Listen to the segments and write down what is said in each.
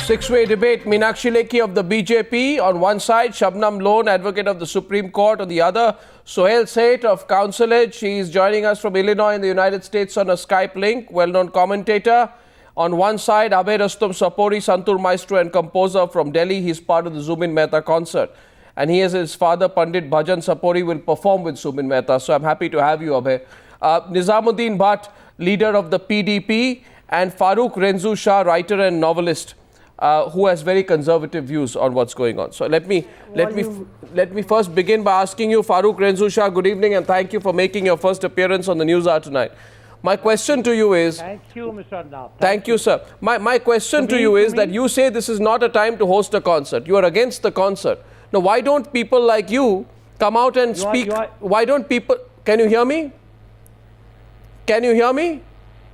Six-way debate. Meenakshi Lekhi of the BJP on one side, Shabnam Lone, advocate of the Supreme Court, on the other. Sohail Seth of Councillage. He is joining us from Illinois in the United States on a Skype link. Well-known commentator. On one side, Abhay Rustom Sapori, Santur maestro and composer from Delhi. He is part of the Zubin Mehta concert. And he, as his father, Pandit Bhajan Sapori, will perform with Zubin Mehta. So I'm happy to have you, Abhay. Nizamuddin Bhatt, leader of the PDP, and Farooq Renzu Shah, writer and novelist, who has very conservative views on what's going on. So let me first begin by asking you, Farooq Renzu Shah, good evening and thank you for making your first appearance on the Newshour tonight. My question to you is... Thank you, Mr. Arnab. Thank you, sir. My question to you is that you say this is not a time to host a concert. You are against the concert. Now, why don't people like you come out and speak? Why don't people... Can you hear me? Can you hear me?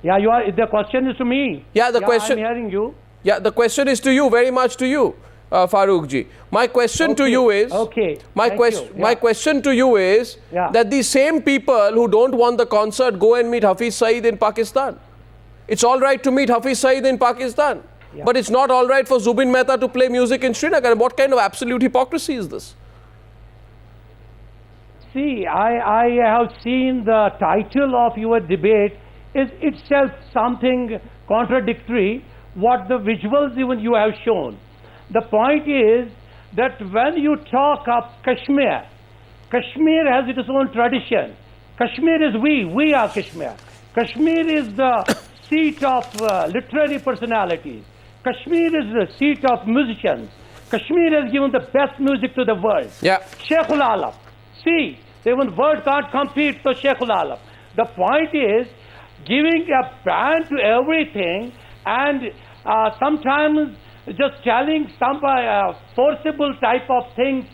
Yeah, you are. The question is to me. Yeah, the question... I'm hearing you. Yeah, the question is to you, very much to you, Farooq ji. My question to you is... My question to you is that these same people who don't want the concert go and meet Hafiz Saeed in Pakistan. It's all right to meet Hafiz Saeed in Pakistan, but it's not all right for Zubin Mehta to play music in Srinagar. What kind of absolute hypocrisy is this? See, I have seen the title of your debate is itself something contradictory what the visuals even you have shown. The point is that when you talk of Kashmir, Kashmir has its own tradition. Kashmir is we are Kashmir. Kashmir is the seat of literary personalities. Kashmir is the seat of musicians. Kashmir has given the best music to the world. Yeah. Sheikhul Alam. See, even word can't compete to Sheikhul Alam. The point is giving a ban to everything and sometimes just telling some forcible type of things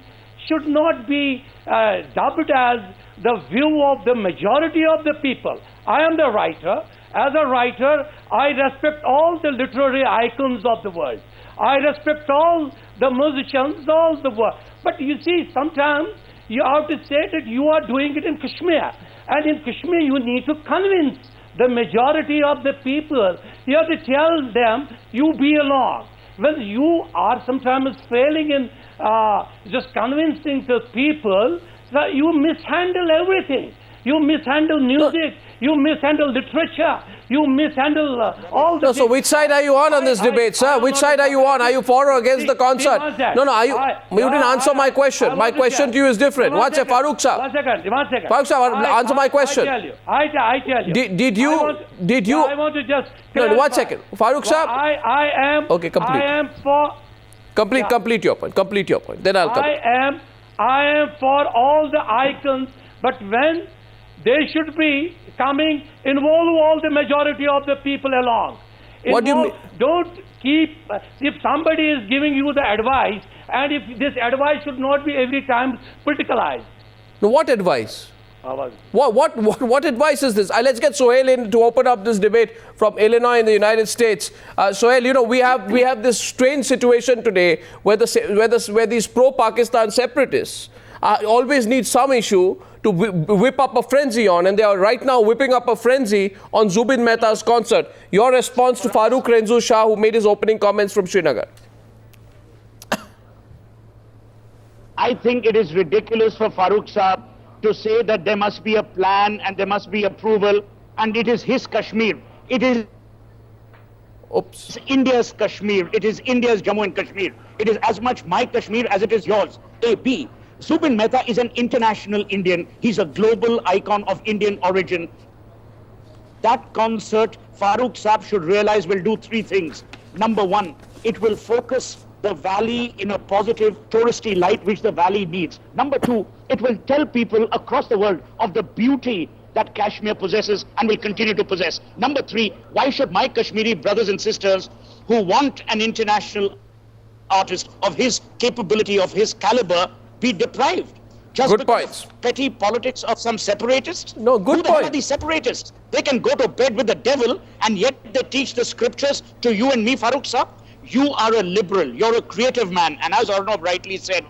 should not be dubbed as the view of the majority of the people. I am the writer. As a writer, I respect all the literary icons of the world. I respect all the musicians, all the world. But you see, sometimes you have to say that you are doing it in Kashmir. And in Kashmir, you need to convince the majority of the people. You have to tell them, you be along. When you are sometimes failing in just convincing the people, that you mishandle everything. You mishandle music, you mishandle literature, you mishandle all the... So which side are you on this debate, sir? Which side are you on? Are you for or against the concert? No, you didn't answer my question. My question to you is different. One second, Farooq sir. One second. Farooq sir, answer my question. I tell you. Did you... I want to just... No, 1 second. Farooq sir. I am... Okay, complete. I am for... Complete your point. Complete your point. Then I'll come. I am for all the icons, but when they should be coming, involve all the majority of the people along. What do you mean? Don't keep, if somebody is giving you the advice, and if this advice should not be every time politicalized. No, what advice? What advice is this? Let's get Sohail in to open up this debate from Illinois in the United States. Sohail, you know, we have this strange situation today where these pro-Pakistan separatists always need some issue to whip up a frenzy on, and they are right now whipping up a frenzy on Zubin Mehta's concert. Your response to Farooq Renzu Shah, who made his opening comments from Srinagar? I think it is ridiculous for Farooq Saab to say that there must be a plan and there must be approval, and it is his Kashmir. It is India's Kashmir. It is India's Jammu and Kashmir. It is as much my Kashmir as it is yours. A. B. Zubin Mehta is an international Indian. He's a global icon of Indian origin. That concert, Farooq Saab should realize, will do three things. Number one, it will focus the valley in a positive touristy light which the valley needs. Number two, it will tell people across the world of the beauty that Kashmir possesses and will continue to possess. Number three, why should my Kashmiri brothers and sisters who want an international artist of his capability, of his caliber, be deprived? Just good because points. Of petty politics of some separatists? No, good Who the hell are these separatists? They can go to bed with the devil and yet they teach the scriptures to you and me, Farooq Saab. You are a liberal, you're a creative man, and as Arnab rightly said,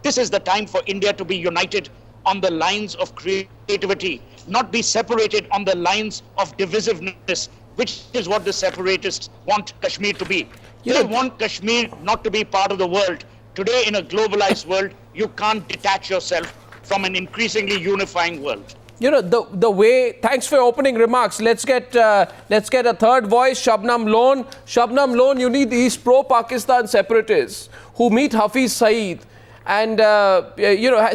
this is the time for India to be united on the lines of creativity, not be separated on the lines of divisiveness. which is what the separatists want Kashmir to be. You They know, want Kashmir not to be part of the world. Today, in a globalized world, you can't detach yourself from an increasingly unifying world. you know, the way, thanks for your opening remarks. Let's get a third voice, Shabnam Lone. Shabnam Lone, you need these pro-Pakistan separatists who meet Hafiz Saeed and,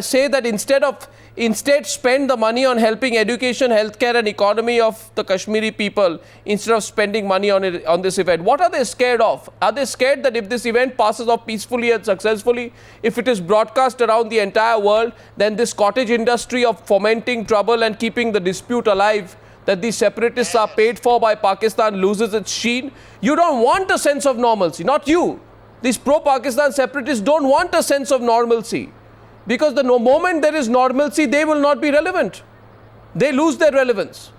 say that instead spend the money on helping education, healthcare and economy of the Kashmiri people instead of spending money on this event. What are they scared of? Are they scared that if this event passes off peacefully and successfully, if it is broadcast around the entire world, then this cottage industry of fomenting trouble and keeping the dispute alive that these separatists are paid for by Pakistan loses its sheen? You don't want a sense of normalcy, not you. These pro-Pakistan separatists don't want a sense of normalcy. Because the moment there is normalcy, they will not be relevant. They lose their relevance.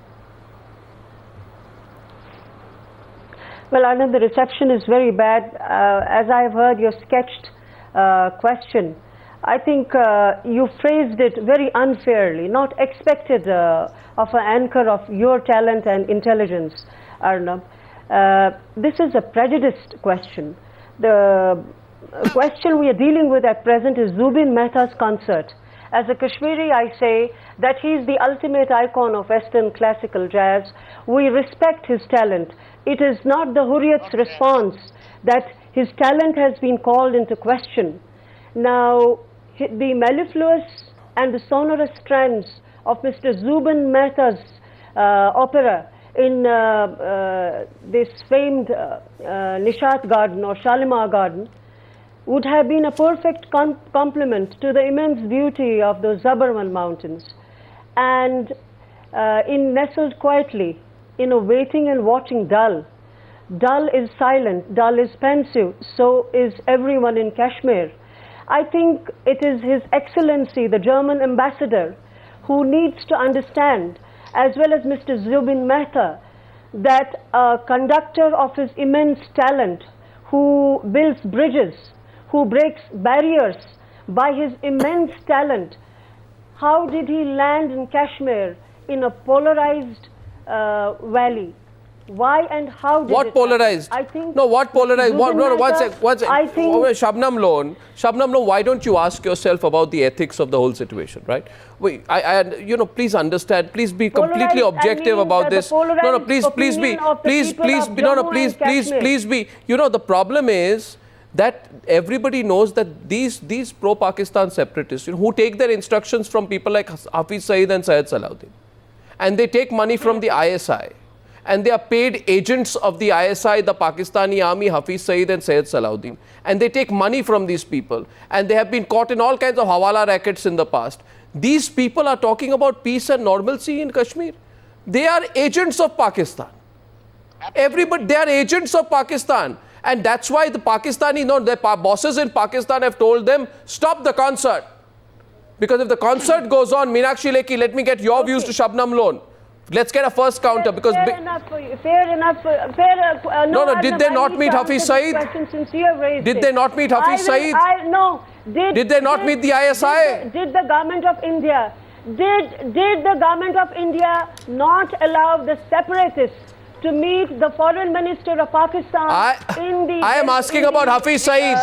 Well, Arnab, the reception is very bad. As I have heard your sketched question, I think you phrased it very unfairly, not expected of an anchor of your talent and intelligence, Arnab. This is a prejudiced question. The question we are dealing with at present is Zubin Mehta's concert. As a Kashmiri, I say that he is the ultimate icon of Western classical jazz. We respect his talent. It is not the Hurriyat's response that his talent has been called into question. Now, the mellifluous and the sonorous strands of Mr. Zubin Mehta's opera in this famed Nishat Garden or Shalimar Garden would have been a perfect complement to the immense beauty of those Zabarwan mountains. And nestled quietly in a waiting and watching Dal. Dal is silent, Dal is pensive, so is everyone in Kashmir. I think it is His Excellency, the German ambassador, who needs to understand, as well as Mr. Zubin Mehta, that a conductor of his immense talent, who builds bridges, who breaks barriers by his immense talent, how did he land in Kashmir in a polarized valley? Why and how did What polarized? I think no, what polarized? What, no, one sec. I think Shabnam Lone, why don't you ask yourself about the ethics of the whole situation, right? Wait, please understand. Please be completely objective about this. No, please be. The problem is that everybody knows that these pro-Pakistan separatists, who take their instructions from people like Hafiz Saeed and Syed Salahuddin, and they take money from the ISI, and they are paid agents of the ISI, the Pakistani army, Hafiz Saeed and Syed Salahuddin, and they take money from these people, and they have been caught in all kinds of hawala rackets in the past. These people are talking about peace and normalcy in Kashmir. They are agents of Pakistan. Everybody, they are agents of Pakistan. And that's why the Pakistani, their bosses in Pakistan have told them, stop the concert. Because if the concert goes on, Meenakshi Lekhi, let me get your views to Shabnam Lone. Let's get a first counter. Because fair enough. Did they not meet Hafiz Saeed? Did they not meet Hafiz Saeed? No. Did they not meet the ISI? Did the government of India, did the government of India not allow the separatists to meet the foreign minister of Pakistan I am asking about Hafiz Saeed.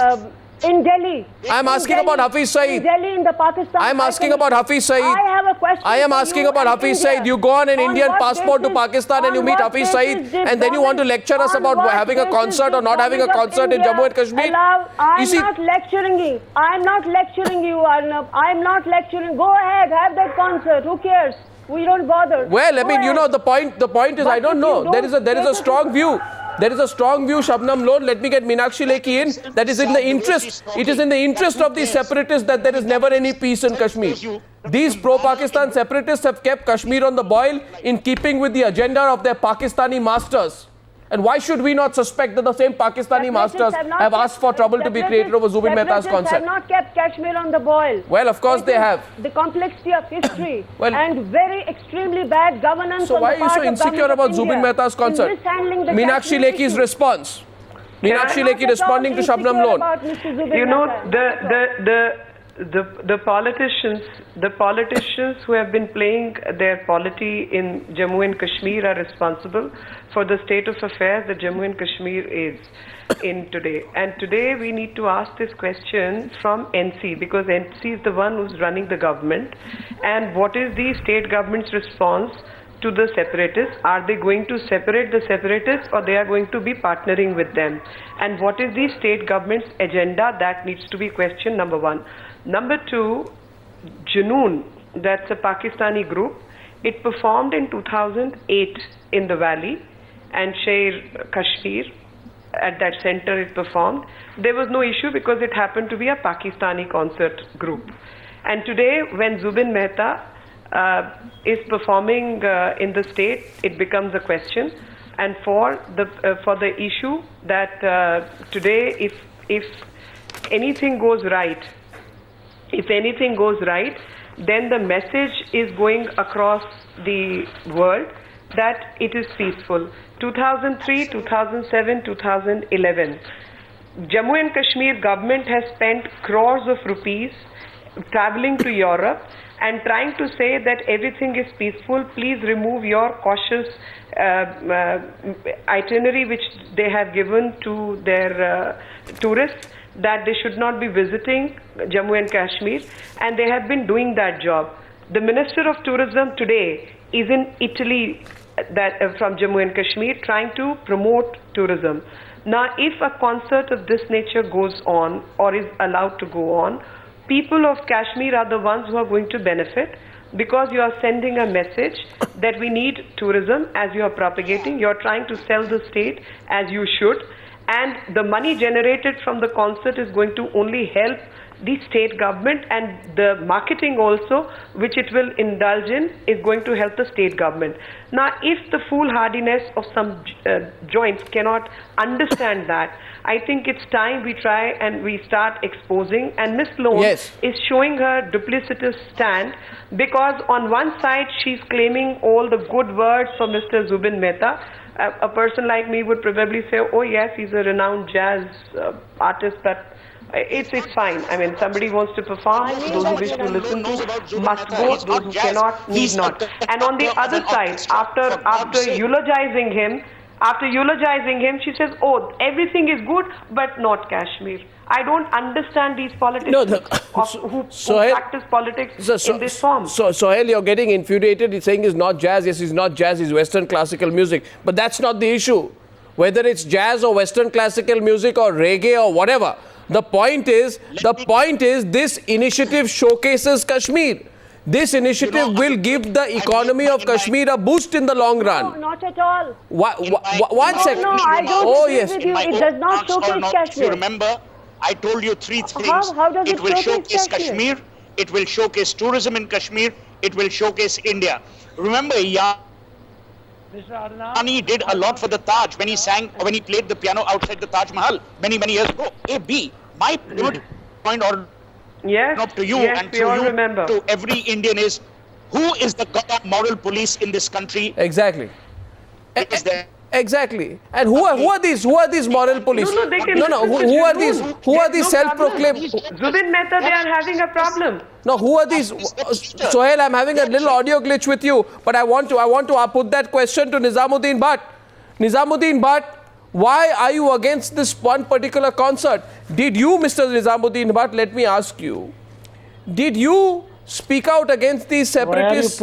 In Delhi. I am asking about Hafiz Saeed. In Delhi, in the Pakistan. I am asking about Hafiz Saeed. I have a question. I am asking about Hafiz Saeed. You go on an Indian passport to Pakistan and you meet Hafiz Saeed, and then you want to lecture us about having a concert or not having a concert in Jammu and Kashmir? I'm not lecturing you. I'm not lecturing you, Arnab. I'm not lecturing. Go ahead, have that concert. Who cares? We don't bother. Well, I mean, the point is, I don't know. There is a strong view. There is a strong view, Shabnam Lone. Let me get Meenakshi Lekhi in. That is in the interest. It is in the interest of these separatists that there is never any peace in Kashmir. These pro-Pakistan separatists have kept Kashmir on the boil in keeping with the agenda of their Pakistani masters. And why should we not suspect that the same Pakistani masters have asked for trouble to be created over Zubin Mehta's concert? Have not kept Kashmir on the boil. Well, of course they have. The complexity of history and very extremely bad governance. So why are you so insecure about Zubin Mehta's concert? Meenakshi Lekhi's response. Meenakshi Lekhi responding to Shabnam Lone. the politicians who have been playing their polity in Jammu and Kashmir are responsible for the state of affairs that Jammu and Kashmir is in today. And today we need to ask this question from NC, because NC is the one who's running the government. And what is the state government's response to the separatists? Are they going to separate the separatists, or they are going to be partnering with them? And what is the state government's agenda? That needs to be question number one. Number two, Junoon, that's a Pakistani group. It performed in 2008 in the valley, and Sher Kashmir, at that center it performed. There was no issue because it happened to be a Pakistani concert group. And today, when Zubin Mehta is performing in the state, it becomes a question. And for the issue that today, if anything goes right, then the message is going across the world that it is peaceful. 2003, 2007, 2011, Jammu and Kashmir government has spent crores of rupees traveling to Europe and trying to say that everything is peaceful. Please remove your cautious itinerary which they have given to their tourists, that they should not be visiting Jammu and Kashmir, and they have been doing that job. The Minister of Tourism today is in Italy, from Jammu and Kashmir, trying to promote tourism. Now, if a concert of this nature goes on or is allowed to go on, people of Kashmir are the ones who are going to benefit, because you are sending a message that we need tourism as you are propagating. You are trying to sell the state as you should, and the money generated from the concert is going to only help the state government, and the marketing also, which it will indulge in, is going to help the state government. Now, if the foolhardiness of some joints cannot understand that, I think it's time we try and we start exposing. And Ms. Lone is showing her duplicitous stand, because on one side she's claiming all the good words for Mr. Zubin Mehta. A person like me would probably say, oh yes, he's a renowned jazz artist, but it's fine. I mean, somebody wants to perform, those who wish to listen to must go, those who cannot need not. And on the other side, after eulogizing him, she says, oh, everything is good, but not Kashmir. I don't understand these politicians who practice politics in this form. So, Sohail, you're getting infuriated. He's saying it's not jazz. Yes, it's not jazz. It's Western classical music. But that's not the issue. Whether it's jazz or Western classical music or reggae or whatever, the point is this initiative showcases Kashmir. This initiative will give the economy of Kashmir a boost in the long run. No, not at all. One second. No, I don't agree with you. It does not showcase Kashmir. If you remember, I told you three things. How does it will showcase Kashmir, it will showcase tourism in Kashmir, it will showcase India. Remember, Yarani did a lot for the Taj when he played the piano outside the Taj Mahal many years ago. My point to you and to you, to every Indian is, who is the moral police in this country? Exactly. Exactly. And who are these moral police? Who are these self-proclaimed? Zubin Mehta, they are having a problem. No, who are these? Sohail, I'm having a little audio glitch with you, but I want to put that question to Nizamuddin Bhatt. Nizamuddin Bhatt, why are you against this one particular concert? Did you, Mr. Nizamuddin Bhatt, let me ask you, did you speak out against these separatists?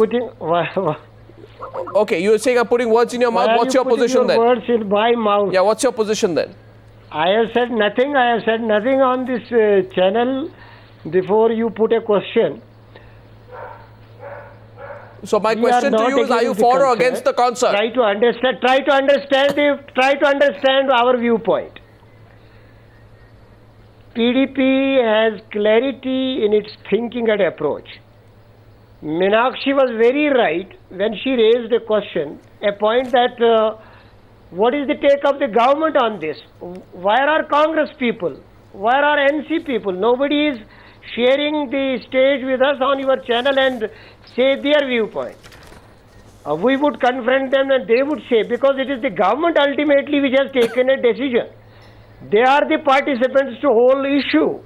Okay, you're saying I'm putting words in your mouth. What's your position then? Words in my mouth. Yeah, what's your position then? I have said nothing. I have said nothing on this channel before you put a question. So my question to you is: are you for or against the concert? Try to understand our viewpoint. PDP has clarity in its thinking and approach. Meenakshi was very right when she raised a question, a point that what is the take of the government on this? Where are Congress people? Where are NC people? Nobody is sharing the stage with us on your channel and say their viewpoint. We would confront them and they would say, because it is the government ultimately which has taken a decision. They are the participants to whole issue.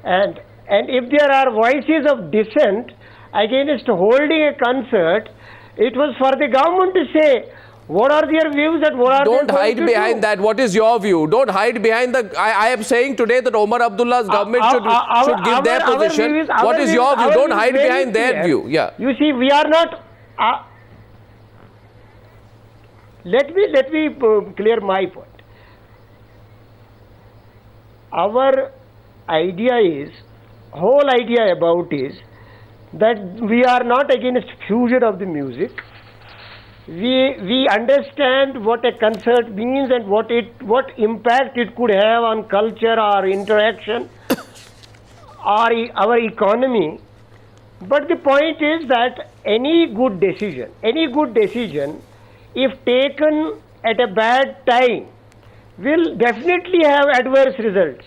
And And if there are voices of dissent against holding a concert, it was for the government to say what are their views and what are Don't they going hide to behind do. that. What is your view? Don't hide behind the... I am saying today that Omar Abdullah's government should give their position. What is your view? Don't hide behind their view. Yeah. You see, we are not... Let me clear my point. Our idea is, whole idea about is that we are not against fusion of the music. We understand what a concert means and what impact it could have on culture or interaction or our economy. But the point is that any good decision, if taken at a bad time, will definitely have adverse results.